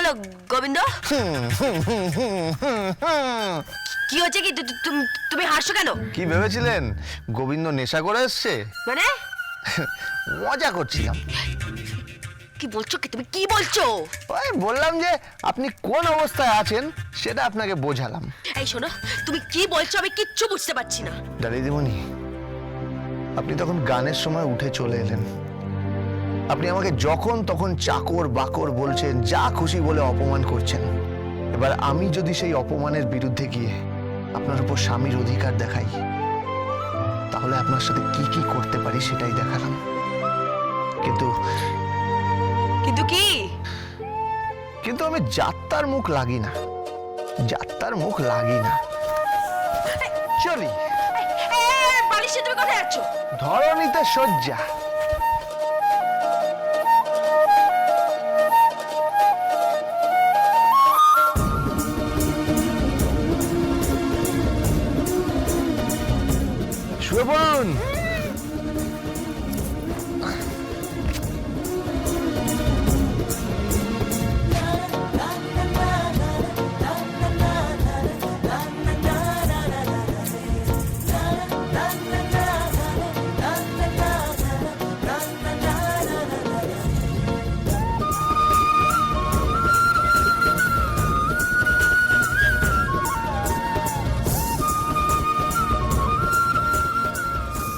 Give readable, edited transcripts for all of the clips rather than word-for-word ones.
হলো গোবিন্দ? কি হচ্ছে কি? তুমি হাসছো কেন? কি ভেবেছিলেন গোবিন্দ নেশা করে এসছে? মানে মজা করছিলাম। কি বলছো? কি তুমি কি বলছো? ওই বললাম যে আপনি কোন অবস্থায় আছেন সেটা আপনাকে বোঝালাম। এই শোনো, তুমি কি বলছো আমি কিচ্ছু বুঝতে পারছি না। ডালি দিমনি, আপনি তখন গানের সময় উঠে চলে এলেন। আপনি আমাকে যখন তখন চাকর বাকর বলছেন, যা খুশি বলে অপমান করছেন। এবার আমি যদি সেই অপমানের বিরুদ্ধে গিয়ে আপনার উপর স্বামীর অধিকার দেখাই, তাহলে আপনার সাথে কি কি করতে পারি সেটাই দেখালাম। কিন্তু কিন্তু কি? কিন্তু আমি যাত্রার মুখ লাগি না, যাত্রার মুখ লাগি না। চলি। বালিশে তুমি কোথায় যাচ্ছ? ধরণীতে শয্যা। শুয়ে পড়ুন।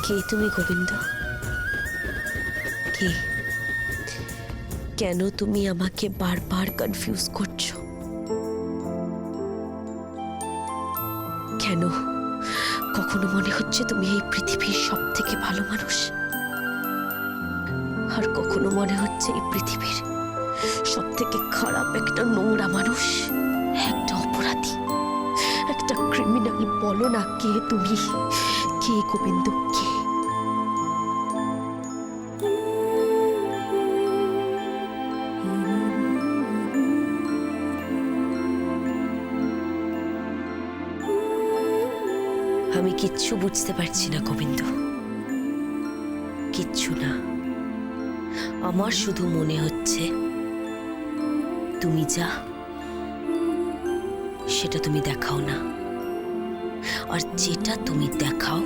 কে তুমি গোবিন্দ? কে? কেন তুমি আমাকে বারবার কনফিউজ করছো? কেন কখনো মনে হচ্ছে তুমি এই পৃথিবীর সব থেকে ভালো মানুষ, আর কখনো মনে হচ্ছে এই পৃথিবীর সব থেকে খারাপ একটা নোংরা মানুষ, একটা অপরাধী, একটা ক্রিমিনাল। বলো না কে তুমি? কে গোবিন্দ? কে? আমি কিচ্ছু বুঝতে পারছি না গোবিন্দ, কিচ্ছু না। আমার শুধু মনে হচ্ছে তুমি যা, সেটা তুমি দেখাও না, আর যেটা তুমি দেখাও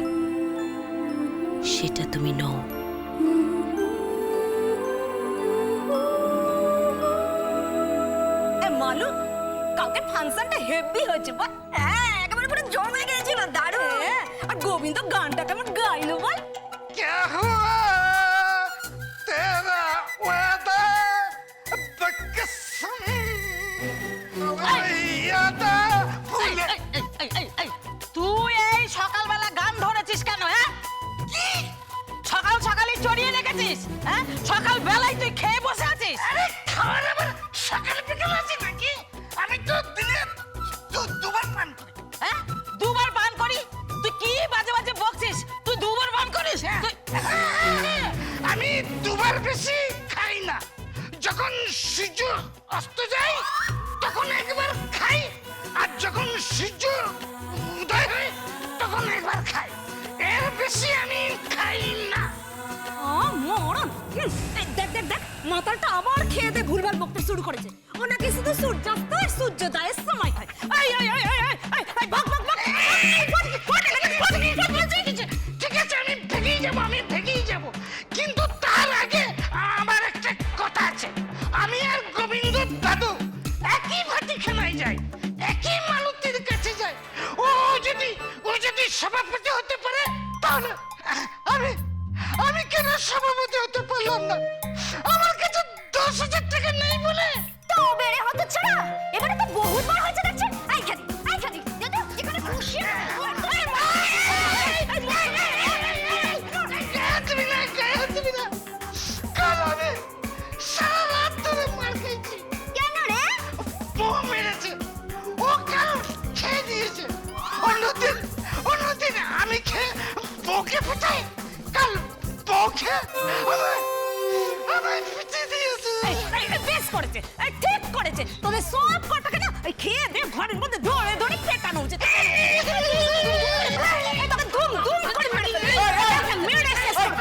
সেটা তুমি নও। মালু, কালকে ফাংশনটা হেভি হয়েছে বল। হ্যাঁ, একেবারে পুরো জমে গিয়েছিল, দারুণ। আর গোবিন্দ গানটা কেমন গাইলো বল। क्या हुआ तेरा वादा बकसम यादा भूल। তুই এই সকালবেলা গান ধরেছিস কেন? হ্যাঁ, কি সকাল সকালই চড়িয়ে রেখেছিস? হ্যাঁ, সকাল বেলায় তুই খেয়ে বসে আছিস। আরে খাওয়ার আবার সকাল বিকাল আছে নাকি? আমি তো দিনে দুবার পান করি। হ্যাঁ, দুবার পান করি? তুই কি বাজে বাজে বকছিস? তুই দুবার পান করিস? আমি দুবার বেশি খাই না। যখন সূর্য অস্ত যায় তখন একবার খাই, আর যখন সূর্য উদয় হয় তখন একবার খাই। এর বেশি আমি খাই না। মরণ! দেখ দেখ দেখ, মাথাটা আবার খেয়ে দে ভুলভাল বকতে শুরু করেছে। ও নাকি শুধু সূর্যাস্ত আর সূর্যোদয়ের সময় খায়। ভাগ ভাগ ভাগ! ঠিক আছে, আমি ভেগেই যাবো, আমি ভেগেই যাবো। কিন্তু তার আগে আমার একটা কথা আছে। আমি আর গোবিন্দ দাদু একই ভাটিখানায় যাই, একই মালতীর কাছে যাই। ও যদি সভাপতি হতে পারে, তাহলে আমি কেন সভাপতি হতে পারলাম না? আমার কাছে 10,000 টাকা নেই বলে। তো বেড়ে হতে ছাড়া এবারে তো বহুবার হয়েছে দেখছে। আই খাদি দাদা, এখানে খুশি না। কাল আমি সারা রাত ধরে মার খেয়েছি। কেন রে? বউ মেরেছে, ও কাল খেয়ে দিয়েছে। অন্যদিন আমি খেয়ে বউকে ফেটাই, কাল বউ খেয়ে আমায় ফেটে দিয়েছে। বেশ করেছে, ঠিক করেছে। তোদের সব কটাকে না খেয়ে দে ঘরের মধ্যে ধরে ধরে পেটানো উচিত। তবে ধুম ধুম করে মেরে শেষ করবো।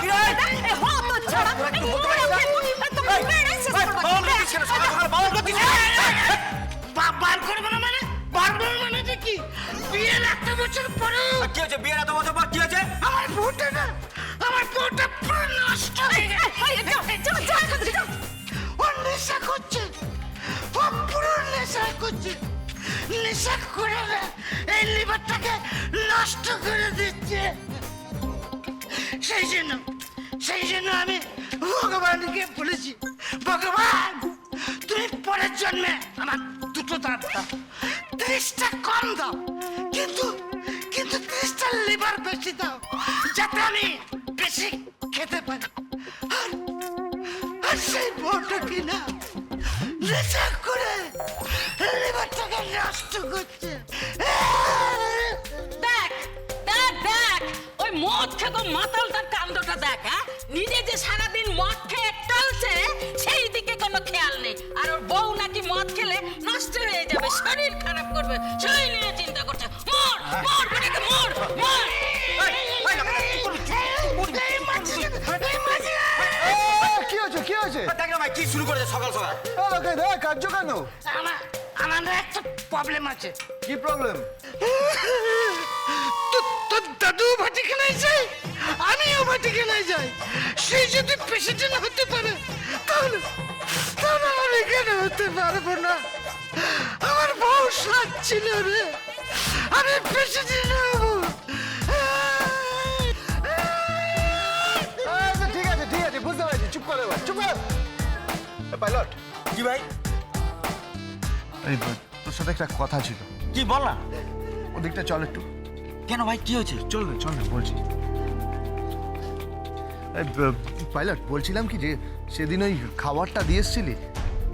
হতো ছাড়া তোকে মেরে শেষ করবো। হয়েছে? বিয়ের এত বছর পর কি হয়েছে? আমার বউটা না, আমার বউটা পুরো নষ্ট হয়ে গেছে। ও নেশা করছে, ও পুরো নেশা করছে। নেশা করে না এই লিভারটাকে নষ্ট করে দিচ্ছে। সেই জন্য আমি ভগবানকে বলেছি, ভগবান তুমি পরের জন্মে আমার দুটো দাঁত দাও, 30টা কম দাও, কিন্তু 30টা লিভার বেশি দাও, যাতে আমি বেশি খেতে পারি। আর সেই বউটা কিনা নেশা করে লিভারটাকে নষ্ট করছে। দেখ দেখ দেখ ওই মদ খেতো মাতালটার কাণ্ডটা দেখ। হ্যাঁ, নিজে যে সারাদিন মদ খেয়ে টলছে সেই দিকে কোনো খেয়াল নেই, আর ওর বউ নাকি মদ খেলে নষ্ট হয়ে যাবে, শরীর খারাপ করবে, সেই নিয়ে চিন্তা করছে। মর মর বেটাকে মর মর। কি হয়েছে কি হয়েছে? দেখ না ভাই কি শুরু করেছে সকাল সকাল। ওকে দেখ কার্য কেন? আমার না একটা প্রবলেম আছে। কি প্রবলেম? তোর দাদু ভাটিখানায় যায়, আমিও ভাটিখানায় যাই। সে যদি প্রেসিডেন্ট হতে পারে তাহলে আমি কেন হতে পারবো না? আমার বউ সাত ছিল রে, আমি প্রেসিডেন্ট হবো। ঠিক আছে ঠিক আছে, বুঝতে পারছি, চুপ করে এবার, চুপ কর। পাইলট, কি ভাই? এই তোর সাথে একটা কথা ছিল। কি বল না। ওদিকটা চল একটু। কেন ভাই কি হয়েছে? চল না বলছি। পাইলট বলছিলাম কি যে সেদিন ওই খাবারটা দিয়ে এসছিলি।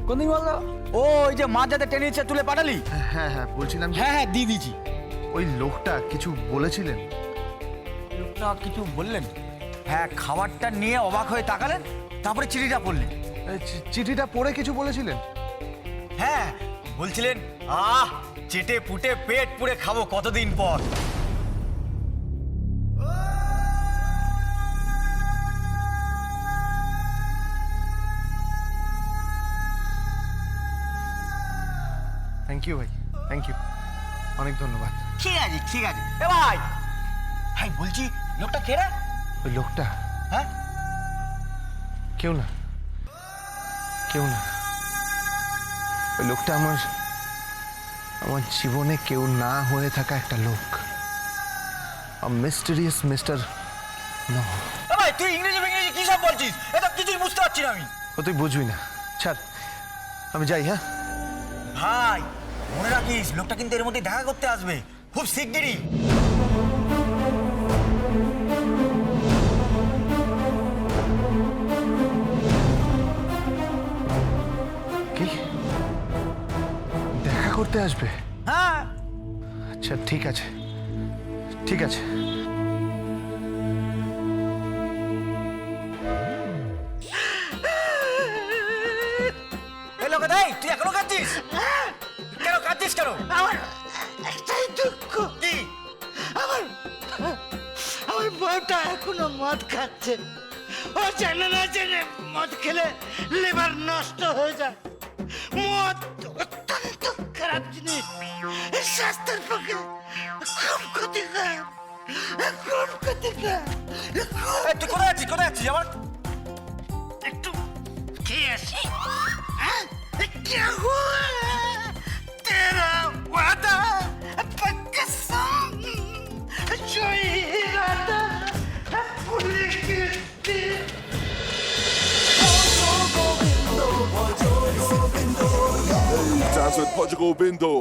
কোনদিন বলতো? ও ওই যে মাছ যাতে টেনে তুলে পাঠালি? হ্যাঁ হ্যাঁ, বলছিলাম যে হ্যাঁ দিয়ে দিয়েছি। ওই লোকটা কিছু বলেছিলেন? লোকটা কিছু বললেন? হ্যাঁ, খাবারটা নিয়ে অবাক হয়ে তাকালেন, তারপরে চিঠিটা পড়লেন। চিঠিটা পড়ে কিছু বলেছিলেন? হ্যাঁ, বলছিলেন চেটে পুটে পেট পুড়ে খাবো কতদিন পর। থ্যাংক ইউ ভাই, থ্যাংক ইউ, অনেক ধন্যবাদ। ঠিক আছে ঠিক আছে। এ ভাই ভাই বলছি লোকটা কে রে? ওই লোকটা হ্যাঁ, কেউ না, কেউ না। ওই লোকটা আমার জীবনে কেউ না হয়ে থাকা একটা লোক, মিস্টেরিয়াস মিস্টার। এ ভাই তুই ইংরেজি কি সব বলছিস? এটা কিছুই বুঝতে পারছি না আমি। ও তুই বুঝবি না, ছাড়, আমি যাই। হ্যাঁ ভাই মনে রাখিস, লোকটা কিন্তু এর মধ্যে দেখা করতে আসবে খুব শিগগিরই। কি দেখা করতে আসবে? হ্যাঁ আচ্ছা ঠিক আছে ঠিক আছে। এই লোকে দেই, তুই এখনো কাঁদছিস? কেন কাঁদছিস কেন? আমার একটাই দুঃখ, কি? আমার বউটা এখনো মদ খাচ্ছে। ও জানে না যে মদ খেলে লিভার নষ্ট হয়ে যায়। মদ অত্যন্ত খারাপ জিনিস, স্বাস্থ্যের পক্ষে খুব ক্ষতিকর, খুব ক্ষতিকর। এই, তুই কোথায় যাচ্ছিস? কোথায় যাচ্ছিস আমার? একটু খেয়ে আসি। क्या हुआ? तेरा वादा कसम, जो इरादा भूल के Dance with Portugal Bindo.